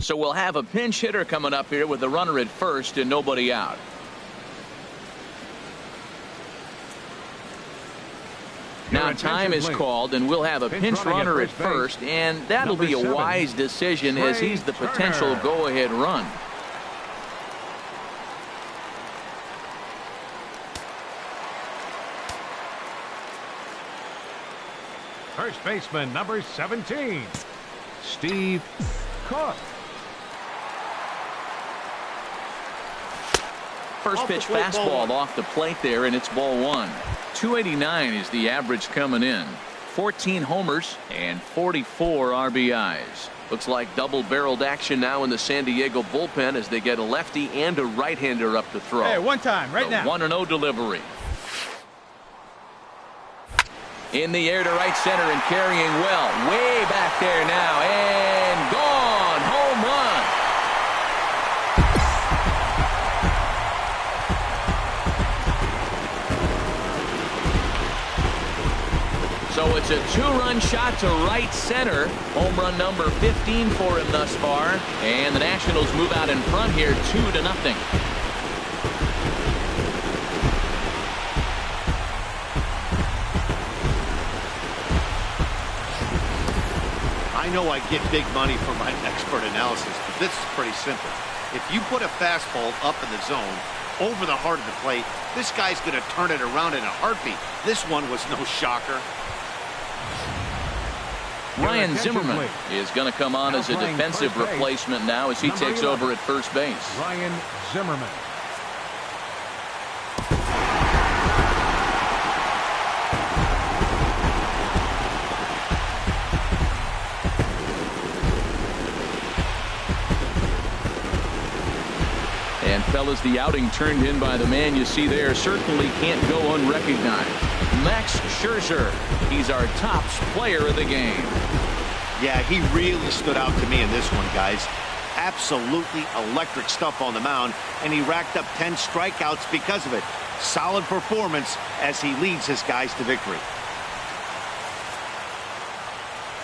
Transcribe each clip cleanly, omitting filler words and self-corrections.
So we'll have a pinch hitter coming up here with a runner at first and nobody out. Now time is called, and we'll have a pinch runner at first, and that'll be a wise decision as he's the potential go-ahead run. First baseman, number 17, Steve Cook. First pitch fastball off the plate there, and it's ball one. 289 is the average coming in. 14 homers and 44 RBIs. Looks like double-barreled action now in the San Diego bullpen as they get a lefty and a right-hander up to throw. Hey, one time, right now. 1-0 delivery. In the air to right center and carrying well. Way back there now, and gone. Home run. So it's a two-run shot to right center. Home run number 15 for him thus far. And the Nationals move out in front here 2-0. I know I get big money for my expert analysis, but this is pretty simple. If you put a fastball up in the zone over the heart of the plate, this guy's going to turn it around in a heartbeat. This one was no shocker. Ryan Zimmerman is going to come on as a defensive replacement now as he takes over at first base. Ryan Zimmerman. And fellas, the outing turned in by the man you see there certainly can't go unrecognized. Max Scherzer. He's our top player of the game. Yeah, he really stood out to me in this one, guys. Absolutely electric stuff on the mound, and he racked up 10 strikeouts because of it. Solid performance as he leads his guys to victory.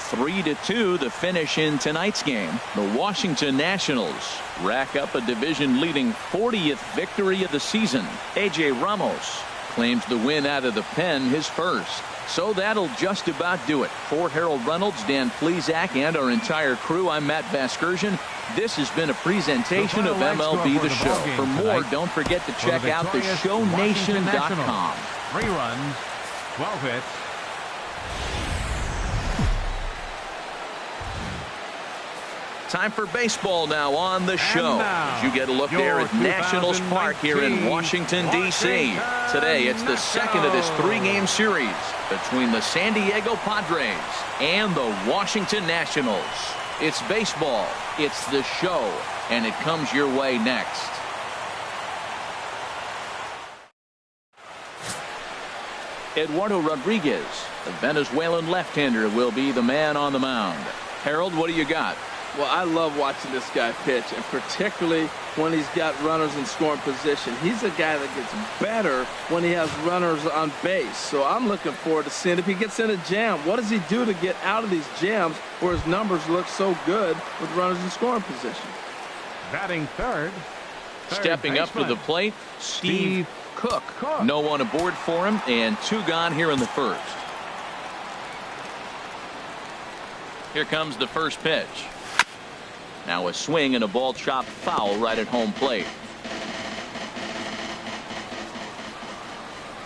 3-2 the finish in tonight's game. The Washington Nationals rack up a division-leading 40th victory of the season. A.J. Ramos claims the win out of the pen, his first. So that'll just about do it. For Harold Reynolds, Dan Plesac, and our entire crew, I'm Matt Vasgersian. This has been a presentation of MLB The Show. For more, don't forget to check out theshownation.com. 3 runs, 12 hits. Time for baseball now on the show. As you get a look there at Nationals Park here in Washington, D.C. Today, it's the second of this 3-game series between the San Diego Padres and the Washington Nationals. It's baseball, it's the show, and it comes your way next. Eduardo Rodriguez, the Venezuelan left-hander, will be the man on the mound. Harold, what do you got? Well, I love watching this guy pitch, and particularly when he's got runners in scoring position. He's a guy that gets better when he has runners on base. So I'm looking forward to seeing if he gets in a jam. What does he do to get out of these jams where his numbers look so good with runners in scoring position? Batting third. Stepping up to the plate, Steve Cook. No one aboard for him, and 2 gone here in the first. Here comes the first pitch. Now a swing and a ball chopped foul right at home plate.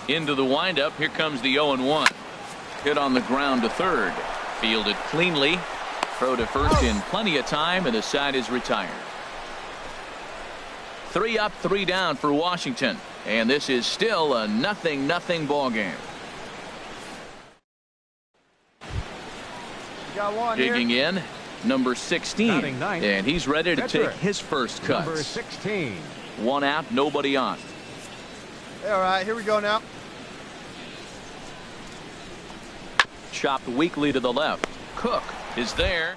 Into the windup. Here comes the 0-1. Hit on the ground to third. Fielded cleanly. Throw to first in plenty of time, and the side is retired. 3 up, 3 down for Washington. And this is still a 0-0 ball game. Digging in, number 16, and he's ready to take his first cut. Number 16. 1 out, nobody on. All right, here we go now. Chopped weakly to the left. Cook is there.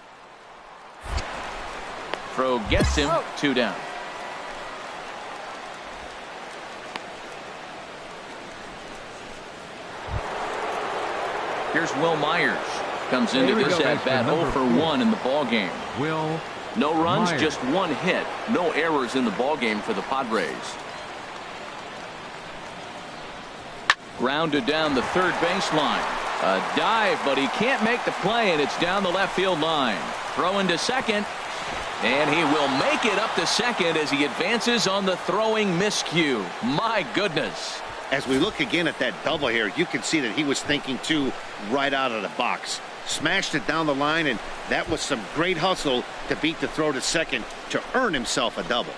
Throw gets him. 2 down. Here's Will Myers. Comes into this at bat 0 for 1 in the ball game. Will No runs, Myers. just one hit. No errors in the ballgame for the Padres. Grounded down the third baseline. A dive, but he can't make the play, and it's down the left field line. Throwing to second, and he will make it up to second as he advances on the throwing miscue. My goodness. As we look again at that double here, you can see that he was thinking too right out of the box. Smashed it down the line, and that was some great hustle to beat the throw to second to earn himself a double.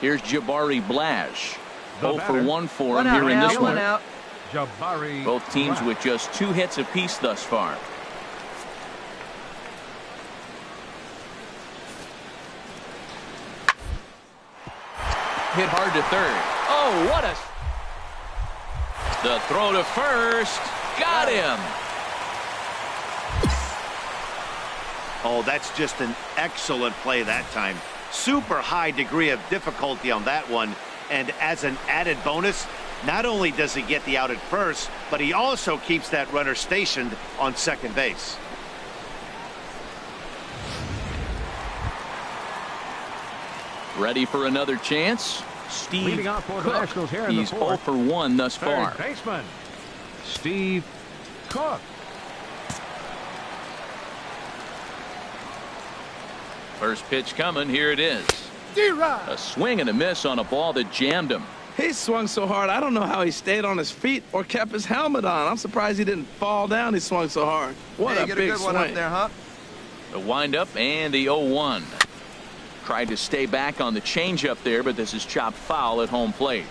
Here's Jabari Blash. 0 for 1 for him One here in out, this one one. out. Jabari. Both teams Blash. with just 2 hits apiece thus far. Hit hard to third. Oh, what a... The throw to first. Got him. Oh, that's just an excellent play that time. Super high degree of difficulty on that one. And as an added bonus, not only does he get the out at first, but he also keeps that runner stationed on second base. Ready for another chance? Steve Leading off for the Cook. Nationals here in the He's 0 fourth. for 1 thus Third far. baseman, Steve Cook. First pitch coming. Here it is. A swing and a miss on a ball that jammed him. He swung so hard, I don't know how he stayed on his feet or kept his helmet on. I'm surprised he didn't fall down. He swung so hard. What Hey, a get big a good swing. one up there, huh? The windup and the 0-1. Tried to stay back on the changeup there, but this is chopped foul at home plate.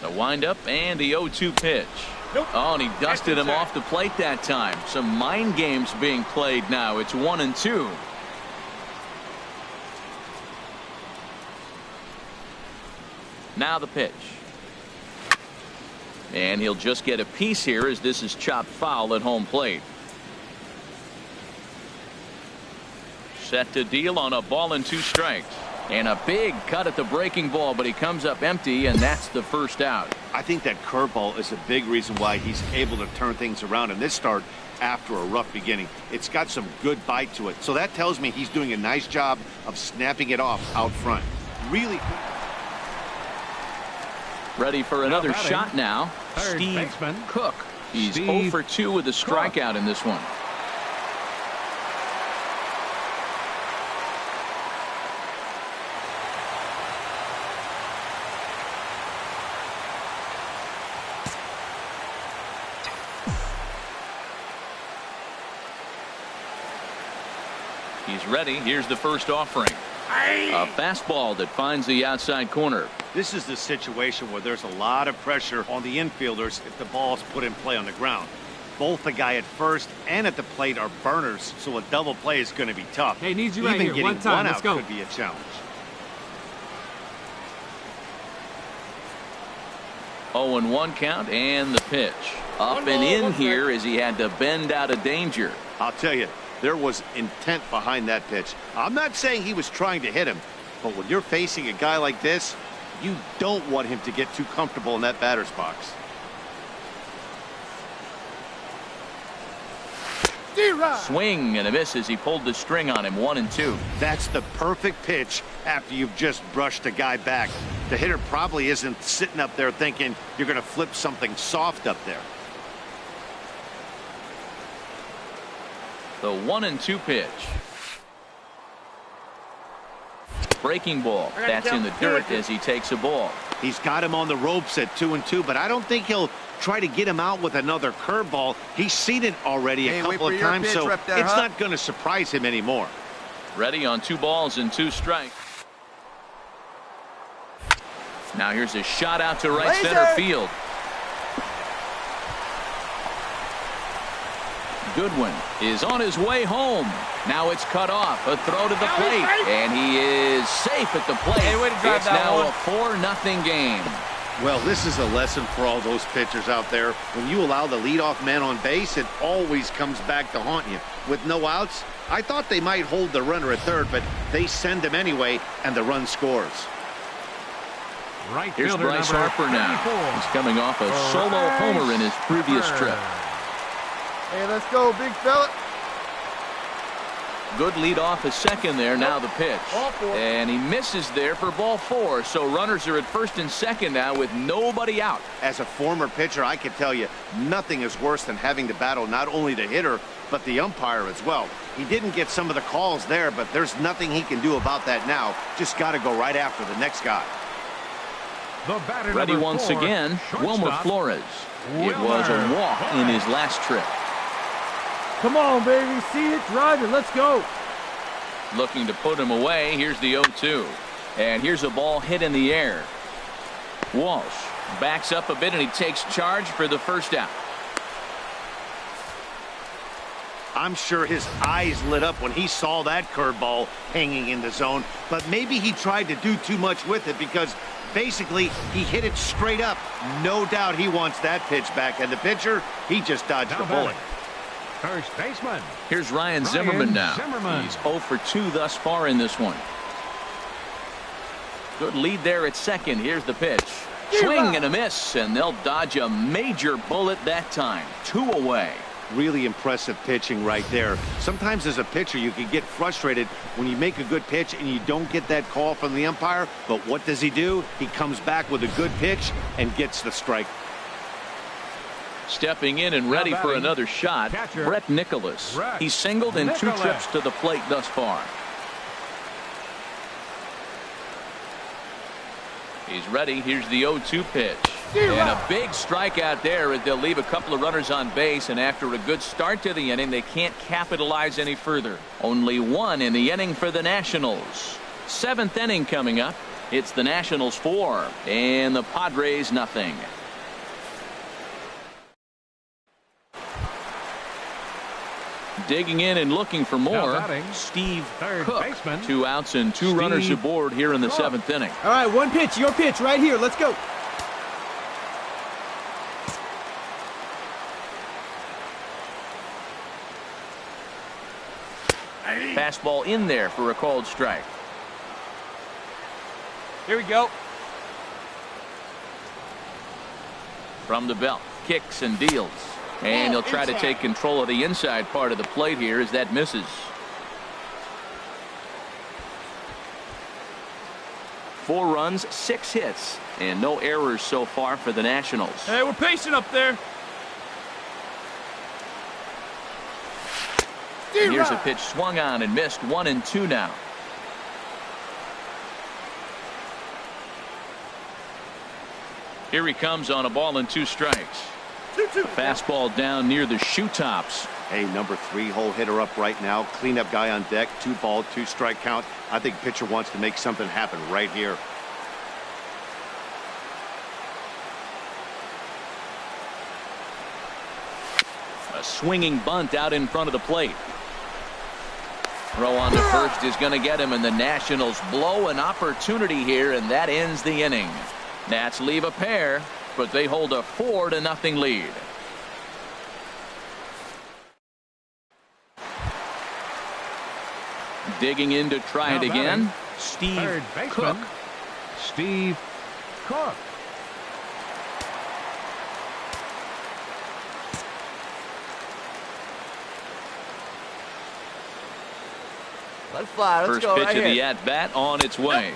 The windup and the 0-2 pitch. Nope. Oh, and he dusted him off the plate that time. Some mind games being played now. It's 1-2. Now the pitch. And he'll just get a piece here as this is chopped foul at home plate. Set to deal on a ball and 2 strikes. And a big cut at the breaking ball, but he comes up empty, and that's the first out. I think that curveball is a big reason why he's able to turn things around in this start after a rough beginning. It's got some good bite to it. So that tells me he's doing a nice job of snapping it off out front. Really good. Ready for another batting, shot now. third Steve baseman, Cook. He's Steve 0 for 2 with a strikeout in this one. He's ready. Here's the first offering. A fastball that finds the outside corner. This is the situation where there's a lot of pressure on the infielders if the ball's put in play on the ground. Both the guy at first and at the plate are burners, so a double play is going to be tough. Hey, needs you Even right here. getting One time. one Let's out go. could be a challenge. 0-1 count and the pitch. Up and in here as he had to bend out of danger. I'll tell you, there was intent behind that pitch. I'm not saying he was trying to hit him, but when you're facing a guy like this, you don't want him to get too comfortable in that batter's box. Swing and a miss as he pulled the string on him. 1-2. That's the perfect pitch after you've just brushed a guy back. The hitter probably isn't sitting up there thinking you're going to flip something soft up there. The 1-2 pitch. Breaking ball. That's in the dirt as he takes a ball. He's got him on the ropes at 2-2, but I don't think he'll try to get him out with another curveball. He's seen it already a couple of times, so it's not going to surprise him anymore. Ready on 2 balls and 2 strikes. Now here's a shot out to right center field. Goodwin is on his way home. Now it's cut off. A throw to the plate. And he is safe at the plate. It's now a 4-0 game. Well, this is a lesson for all those pitchers out there. When you allow the leadoff man on base, it always comes back to haunt you. With no outs, I thought they might hold the runner at third, but they send him anyway, and the run scores. Right Here's fielder Bryce number Harper now. 34. He's coming off a solo homer in his previous trip. Hey, let's go, big fella. Good lead off his second there. Now the pitch. Ball four. And he misses there for ball 4. So runners are at first and second now with nobody out. As a former pitcher, I can tell you, nothing is worse than having to battle not only the hitter, but the umpire as well. He didn't get some of the calls there, but there's nothing he can do about that now. Just got to go right after the next guy. The batter Ready number once 4, again, Wilmer shortstop, Flores. It was a walk in his last trip. Come on, baby. See it, drive it. Let's go. Looking to put him away. Here's the 0-2. And here's a ball hit in the air. Walsh backs up a bit and he takes charge for the first out. I'm sure his eyes lit up when he saw that curveball hanging in the zone, but maybe he tried to do too much with it because basically he hit it straight up. No doubt he wants that pitch back, and the pitcher, he just dodged the bullet. First baseman. Here's Ryan Zimmerman now. Zimmerman. He's 0 for 2 thus far in this one. Good lead there at second. Here's the pitch. Swing and a miss, and they'll dodge a major bullet that time. 2 away. Really impressive pitching right there. Sometimes as a pitcher you can get frustrated when you make a good pitch and you don't get that call from the umpire, but what does he do? He comes back with a good pitch and gets the strike. Stepping in and ready for another shot, catcher, Brett Nicholas. Brett He's singled in 2 trips to the plate thus far. He's ready. Here's the 0-2 pitch. And a big strikeout there as they'll leave a couple of runners on base, and after a good start to the inning, they can't capitalize any further. Only 1 in the inning for the Nationals. 7th inning coming up. It's the Nationals 4 and the Padres nothing. Digging in and looking for more, Steve Cook. Baseman. 2 outs and 2 runners aboard here in the 7th inning. All right, 1 pitch. Your pitch right here. Let's go. Fastball in there for a called strike. Here we go. From the belt, kicks and deals. And he'll try to take control of the inside part of the plate here as that misses. Four runs, 6 hits, and no errors so far for the Nationals. Hey, we're patient up there. And here's a pitch swung on and missed. 1-2 now. Here he comes on a ball and 2 strikes. Fastball down near the shoe tops. Hey, number 3 hole hitter up right now. Cleanup guy on deck. 2 ball, 2 strike count. I think pitcher wants to make something happen right here. A swinging bunt out in front of the plate. Throw on to first is going to get him, and the Nationals blow an opportunity here, and that ends the inning. Nats leave a pair, but they hold a 4-0 lead. Digging in to try it again, Steve Cook. Steve Cook. Let it fly. Let's First go pitch right of the here. at-bat on its way.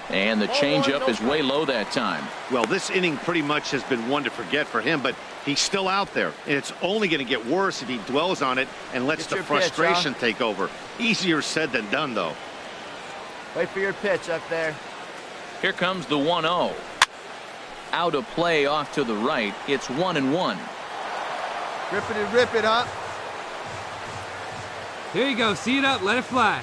And the changeup is way low that time. Well, this inning pretty much has been one to forget for him, but he's still out there. And it's only going to get worse if he dwells on it and lets the frustration take over. Easier said than done, though. Wait for your pitch up there. Here comes the 1-0. Out of play off to the right. It's 1-1. Rip it and rip it, huh? Here you go. See it up. Let it fly.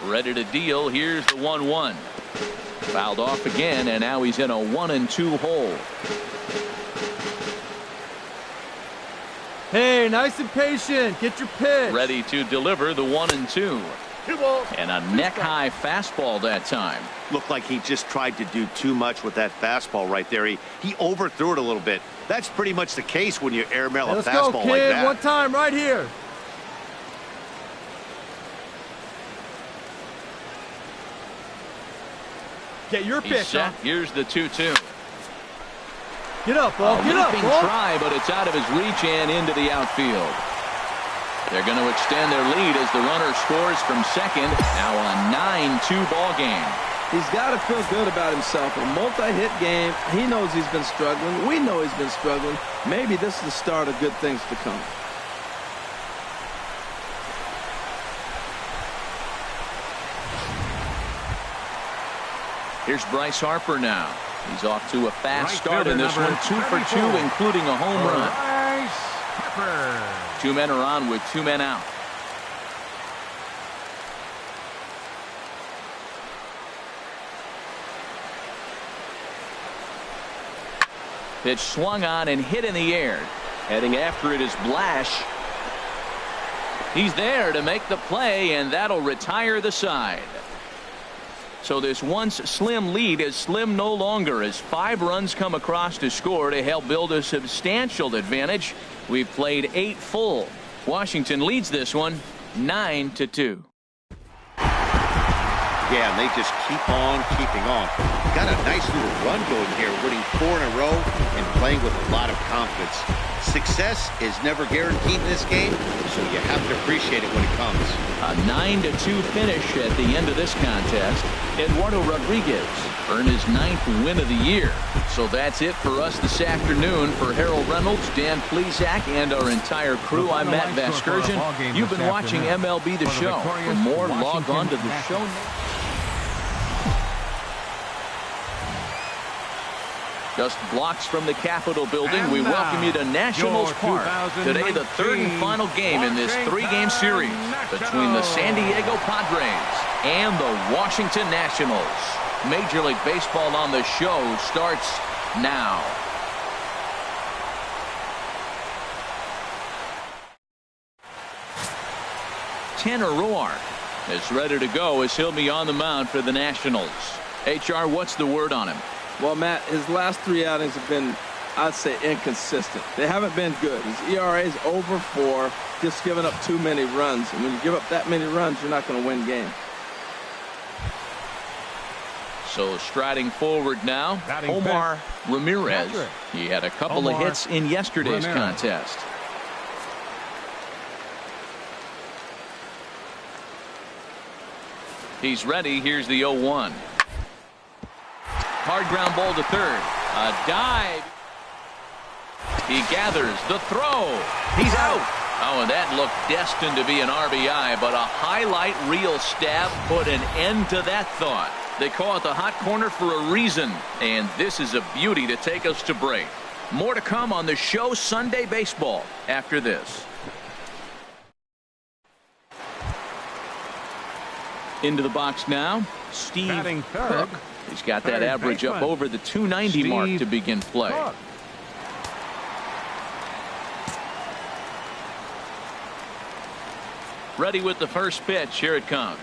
Ready to deal. Here's the 1-1. Fouled off again, and now he's in a 1-2 hole. Hey, nice and patient. Get your pitch. Ready to deliver the 1-2. And a neck-high fastball that time. Looked like he just tried to do too much with that fastball right there. He overthrew it a little bit. That's pretty much the case when you airmail a fastball go, kid. like that. One time right here. Get your He's pitch, set. Here's the 2-2. Get up, ball. Get up, Leaping ball. try, but it's out of his reach and into the outfield. They're going to extend their lead as the runner scores from second. Now a 9-2 ball game. He's got to feel good about himself. A multi-hit game. He knows he's been struggling. We know he's been struggling. Maybe this is the start of good things to come. Here's Bryce Harper now. He's off to a fast Right start in this fielder one. 2 for 2, 34. including a home run. Bryce Harper. 2 men are on with 2 men out. Pitch swung on and hit in the air. Heading after it is Blash. He's there to make the play, and that'll retire the side. So this once slim lead is slim no longer as 5 runs come across to score to help build a substantial advantage. We've played 8 full. Washington leads this one 9-2. Yeah, and they just keep on keeping on. Got a nice little run going here, winning 4 in a row and playing with a lot of confidence. Success is never guaranteed in this game, so you have to appreciate it when it comes. A 9-2 finish at the end of this contest. Eduardo Rodriguez earned his 9th win of the year. So that's it for us this afternoon. For Harold Reynolds, Dan Plesac, and our entire crew, I'm Matt Vasgersian. You've been watching MLB The Show. For more, log on to the show. Just blocks from the Capitol building, we welcome you to Nationals Park. Today, the 3rd and final game in this 3-game series between the San Diego Padres and the Washington Nationals. Major League Baseball on the show starts now. Tanner Roark is ready to go as he'll be on the mound for the Nationals. HR, what's the word on him? Well, Matt, his last 3 outings have been, I'd say, inconsistent. They haven't been good. His ERA is over 4, just giving up too many runs. And when you give up that many runs, you're not going to win games. So striding forward now, Batting Omar Ramirez. Patrick. He had a couple of Omar hits in yesterday's Ramirez. contest. He's ready. Here's the 0-1. Hard ground ball to third. A dive. He gathers the throw. He's out. Oh, and that looked destined to be an RBI, but a highlight reel stab put an end to that thought. They call it the hot corner for a reason, and this is a beauty to take us to break. More to come on the show Sunday Baseball after this. Into the box now, Steve Batting third. Cook. He's got that Third average up baseman. over the 290 mark Steve to begin play. Cook. Ready with the first pitch. Here it comes.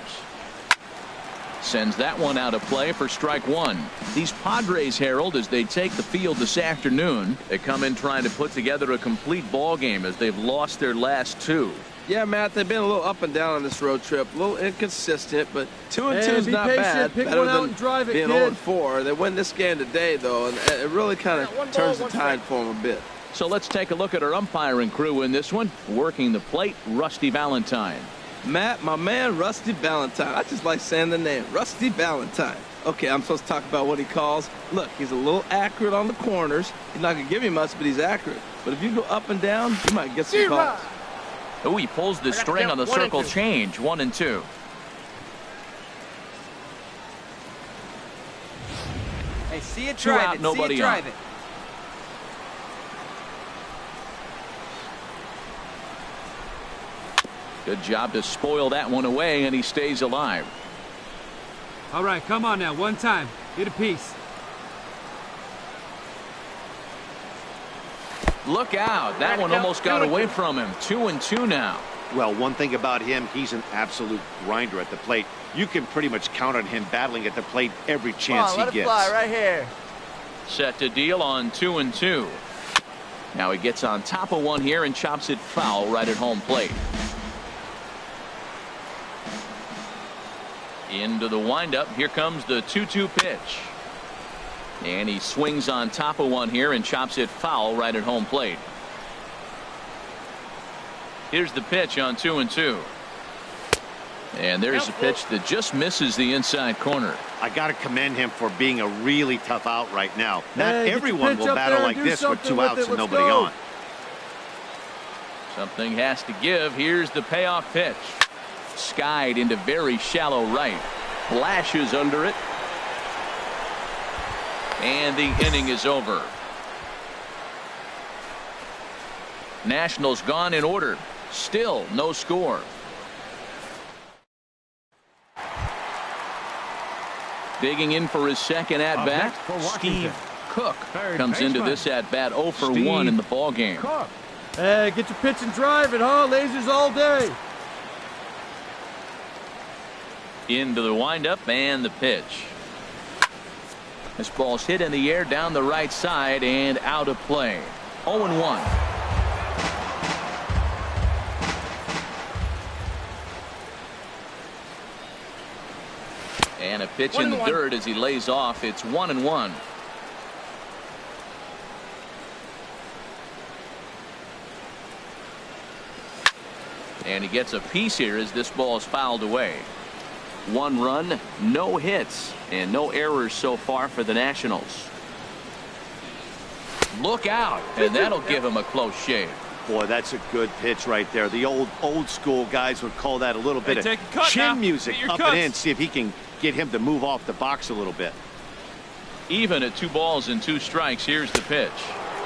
Sends that one out of play for strike 1. These Padres, Harold, as they take the field this afternoon, they come in trying to put together a complete ball game as they've lost their last 2. Yeah, Matt, they've been a little up and down on this road trip. A little inconsistent, but 2-2 is be not patient. bad. Pick Better one out than and drive it, being kid. 0-4. They win this game today, though, and it really kind of turns the tide for them a bit. So let's take a look at our umpiring crew in this one. Working the plate, Rusty Valentine. Matt, my man, Rusty Valentine. I just like saying the name, Rusty Valentine. Okay, I'm supposed to talk about what he calls. Look, he's a little accurate on the corners. He's not going to give you much, but he's accurate. But if you go up and down, you might get some calls. Oh, he pulls the string on the circle change. 1 and 2. Hey, see it, 2 drive out, it. nobody See it, on. drive it. Good job to spoil that one away, and he stays alive. All right, come on now, one time. Get a piece. Look out. That one almost got away from him. 2 and 2 now. Well, one thing about him, he's an absolute grinder at the plate. You can pretty much count on him battling at the plate every chance he gets. Fly right here. Set to deal on 2 and 2. Now he gets on top of one here and chops it foul right at home plate. Into the windup. Here comes the 2-2 pitch. And he swings on top of one here and chops it foul right at home plate. Here's the pitch on 2-2. And there's a pitch that just misses the inside corner. I got to commend him for being a really tough out right now. Not Hey, everyone will battle like this with 2 outs and nobody on. Something has to give. Here's the payoff pitch. Skied into very shallow right. Flashes under it. And the inning is over. Nationals gone in order. Still no score. Digging in for his second at bat, Steve Cook comes into this at bat 0 for 1 in the ball game. Hey, get your pitch and drive it, huh? Lasers all day. Into the windup and the pitch. This ball's hit in the air down the right side and out of play. 0-1. And a pitch in the dirt as he lays off. It's 1-1. And he gets a piece here as this ball is fouled away. 1 run, no hits, and no errors so far for the Nationals. Look out, and that'll give him a close shave. Boy, that's a good pitch right there. The old school guys would call that a little bit of chin music up and in. See if he can get him to move off the box a little bit. Even at 2 balls and 2 strikes, here's the pitch.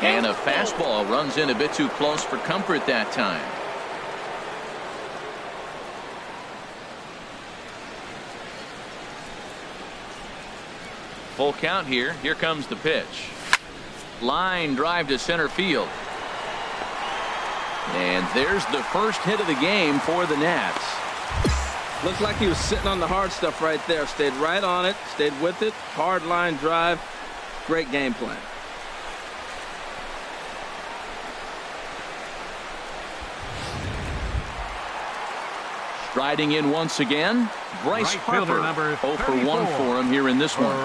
And a fastball runs in a bit too close for comfort that time. Full count here. Here comes the pitch. Line drive to center field. And there's the first hit of the game for the Nats. Looked like he was sitting on the hard stuff right there. Stayed right on it. Stayed with it. Hard line drive. Great game plan. Striding in once again, Bryce Harper. 0 for 1 for him here in this one.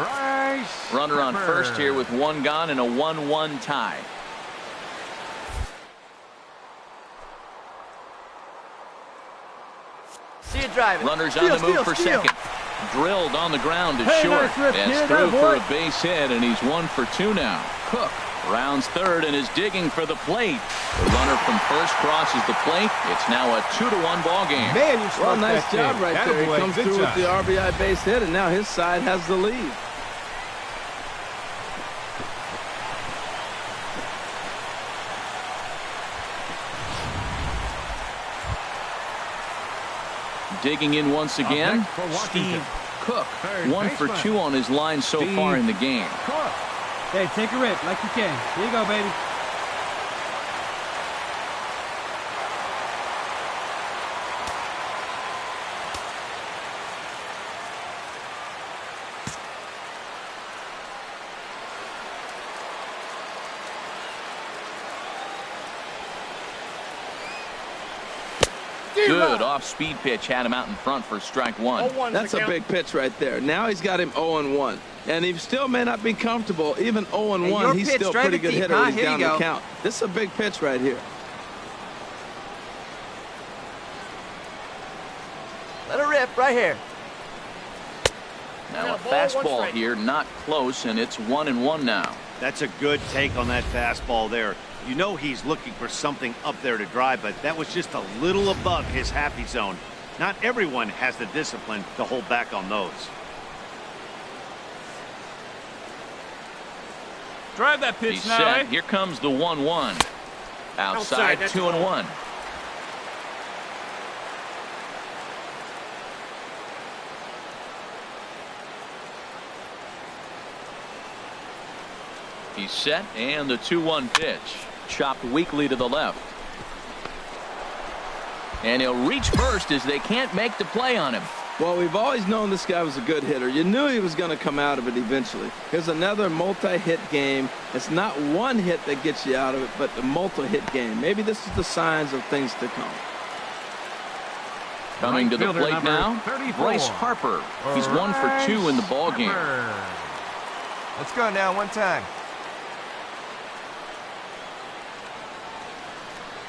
Runner on first here with 1 gone and a 1-1 tie. See you driving. Runners on the move for second. Drilled on the ground to short. That's through for a base hit, and he's 1 for 2 now. Cook rounds third and is digging for the plate. The runner from first crosses the plate. It's now a 2-1 ball game. Man, you well, nice job right there. He comes through with the RBI base hit, and now his side has the lead. Digging in once again, Steve Cook. 1 for 2 on his line so far in the game. Hey, take a rip like you can. Here you go, baby. Good off-speed pitch had him out in front for strike 1. That's a big pitch right there. Now he's got him 0-1. And he still may not be comfortable. Even 0-1, he's still a pretty good hitter when he's down the count. This is a big pitch right here. Let her rip right here. Now a fastball here, not close, and it's 1-1 now. That's a good take on that fastball there. You know he's looking for something up there to drive, but that was just a little above his happy zone. Not everyone has the discipline to hold back on those. Drive that pitch He's now. set. Here comes the 1-1. Outside 2-1. He's set, and the 2-1 pitch. Chopped weakly to the left. And he'll reach first as they can't make the play on him. Well, we've always known this guy was a good hitter. You knew he was going to come out of it eventually. Here's another multi-hit game. It's not one hit that gets you out of it, but a multi-hit game. Maybe this is the signs of things to come. Coming to the fielder plate number now, 34. Bryce Harper. He's 1 for 2 in the ball game. Let's go now, one time.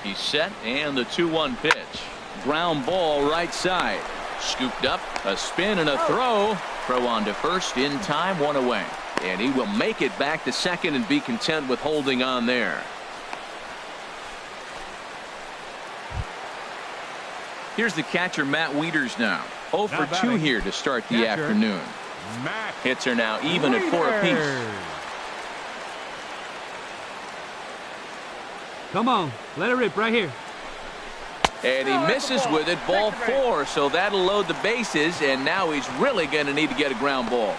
He's set, and the 2-1 pitch. Ground ball right side. Scooped up, a spin and a throw. Throw on to first, in time, 1 away. And he will make it back to second and be content with holding on there. Here's the catcher, Matt Wieters now. 0 for 2 here to start the afternoon. Hits are now even at 4 apiece. Come on, let it rip right here. And he misses with it, ball 4, so that'll load the bases, and now he's really going to need to get a ground ball.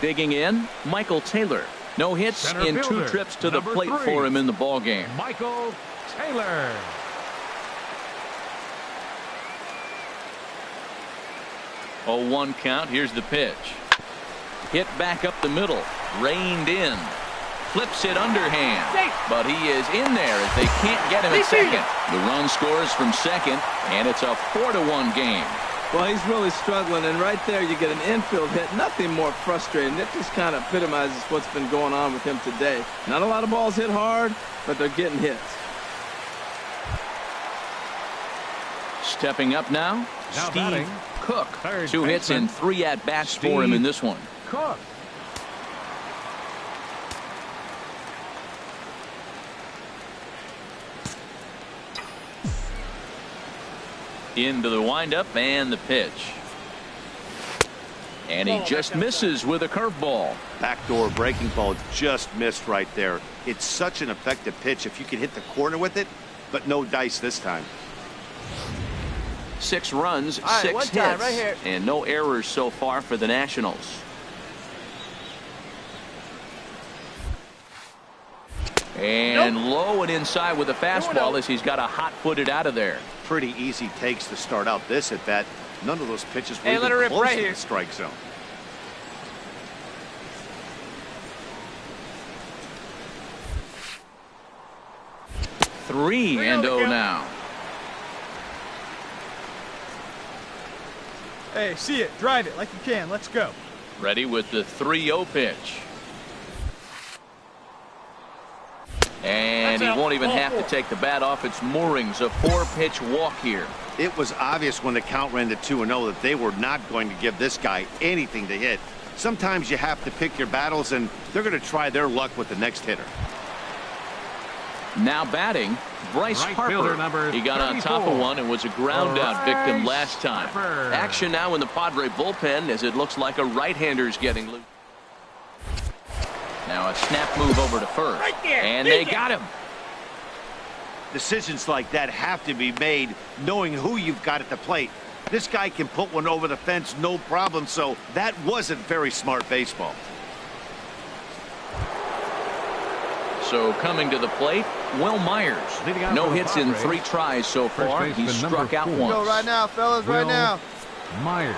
Digging in, Michael Taylor. No hits Center in fielder, 2 trips to the number plate 3, for him in the ball game. Michael Taylor. Oh, 1 count. Here's the pitch. Hit back up the middle. Reined in. Flips it underhand. But he is in there as they can't get him at second. The run scores from second, and it's a 4-1 game. Well, he's really struggling, and right there you get an infield hit. Nothing more frustrating. It just kind of epitomizes what's been going on with him today. Not a lot of balls hit hard, but they're getting hits. Stepping up now, Steve batting, Cook. third 2 hits and baseman, 3 at-bats for him in this one. Cook. Into the windup and the pitch. And he just misses with a curveball. Backdoor breaking ball just missed right there. It's such an effective pitch if you can hit the corner with it, but no dice this time. 6 runs, All right, 6 one hits, time, right here. and no errors so far for the Nationals. And low and inside with a fastball as he's got a hot-footed out of there. Pretty easy takes to start out this at bat. None of those pitches were Hey, let even her rip close right to here. the strike zone. Three and 0 now. Hey, see it. Drive it like you can. Let's go. Ready with the 3-0 pitch. And he won't even have to take the bat off its moorings. A 4-pitch walk here. It was obvious when the count ran to 2-0 that they were not going to give this guy anything to hit. Sometimes you have to pick your battles, and they're going to try their luck with the next hitter. Now batting, Bryce Right Harper. fielder number He got on top of 34. one and was a ground-out victim Bryce last time. Harper. Action now in the Padre bullpen as it looks like a right-hander's getting loose. Now a snap move over to first. And they got him. Decisions like that have to be made knowing who you've got at the plate. This guy can put one over the fence no problem, so that wasn't very smart baseball. So coming to the plate, Will Myers. Leading out No for the hits in Padres. 3 tries so far. baseman He's number struck out 4. once. Go right now, fellas, right Will now. Myers.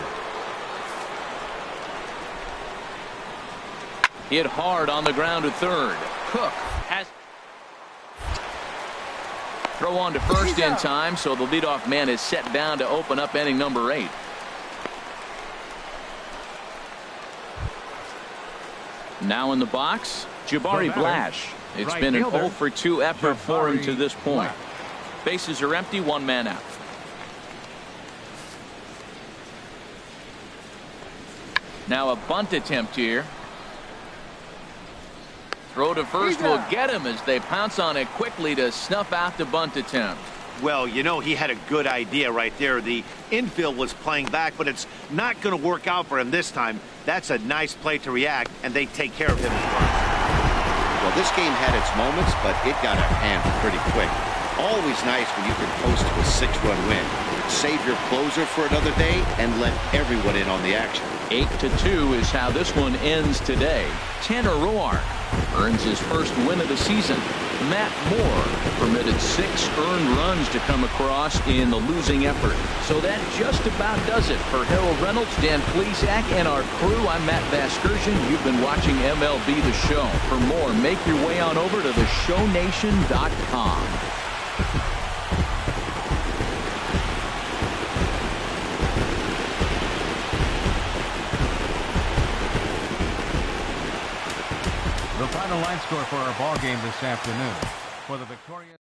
Hit hard on the ground to third. Cook has... Throw on to first in time, so the leadoff man is set down to open up inning number 8. Now in the box, Jabari Blash. It's right been an fielder, 0 for 2 effort for him to Jabari this point. Blash. Bases are empty, 1 man out. Now a bunt attempt here. Throw to first will get him as they pounce on it quickly to snuff out the bunt attempt. Well, you know, he had a good idea right there. The infield was playing back, but it's not going to work out for him this time. That's a nice play to react, and they take care of him as well. Well, this game had its moments, but it got out of hand pretty quick. Always nice when you can coast to a 6-run win. Save your closer for another day and let everyone in on the action. 8-2 is how this one ends today. Tanner Roark earns his first win of the season. Matt Moore permitted 6 earned runs to come across in the losing effort. So that just about does it for Harold Reynolds, Dan Plesac, and our crew. I'm Matt Vasgersian. You've been watching MLB The Show. For more, make your way on over to theshownation.com. The final line score for our ball game this afternoon. For the Victoria